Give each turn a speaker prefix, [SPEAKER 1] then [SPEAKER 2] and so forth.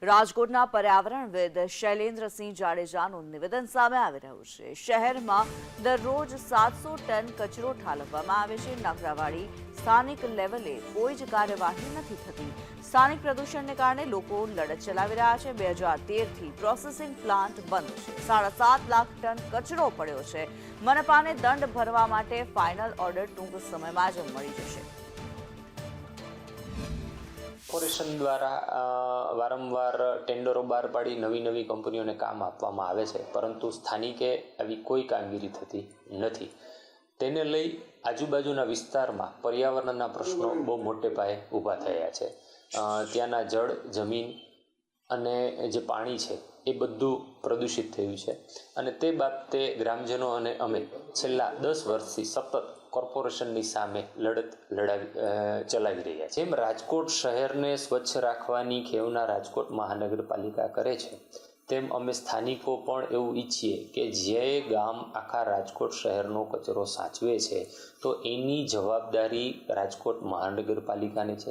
[SPEAKER 1] રાજકોટના પર્યાવરણવિદ શૈલેન્દ્રસિંહ જાડેજાનું નિવેદન સામે આવી રહ્યું છે। શહેરમાં દરરોજ 700 ટન કચરો ઠાલવવામાં આવે છે। નાગરાવાડી સ્થાનિક લેવલે કોઈ જ કાર્યવાહી નથી થતી। સ્થાનિક પ્રદૂષણને કારણે લોકો લડત ચલાવી રહ્યા છે। 2013થી પ્રોસેસિંગ પ્લાન્ટ બંધ છે। 7.5 લાખ ટન કચરો પડ્યો છે। મનપાને દંડ ભરવા માટે ફાઇનલ ઓર્ડર ટૂંક સમયમાં જ મળી જશે।
[SPEAKER 2] કોર્પોરેશન દ્વારા વારંવાર ટેન્ડરો બહાર પાડી નવી કંપનીઓને કામ આપવામાં આવે છે, પરંતુ સ્થાનિકે આવી કોઈ કામગીરી થતી નથી। તેને લઈ આજુબાજુના વિસ્તારમાં પર્યાવરણના પ્રશ્નો બહુ મોટે પાયે ઊભા થયા છે। ત્યાંના જળ, જમીન અને જે પાણી છે એ બધું પ્રદૂષિત થયું છે અને તે બાબતે ગ્રામજનો અને અમે છેલ્લા 10 વર્ષથી સતત કોર્પોરેશનની સામે લડત ચલાવી રહ્યા છે। જેમ રાજકોટ શહેરને સ્વચ્છ રાખવાની ખેવના રાજકોટ મહાનગરપાલિકા કરે છે, તેમ અમે સ્થાનિકો પણ એવું ઈચ્છીએ કે જે ગામ આખા રાજકોટ શહેરનો કચરો સાચવે છે તો એની જવાબદારી રાજકોટ મહાનગરપાલિકાની છે।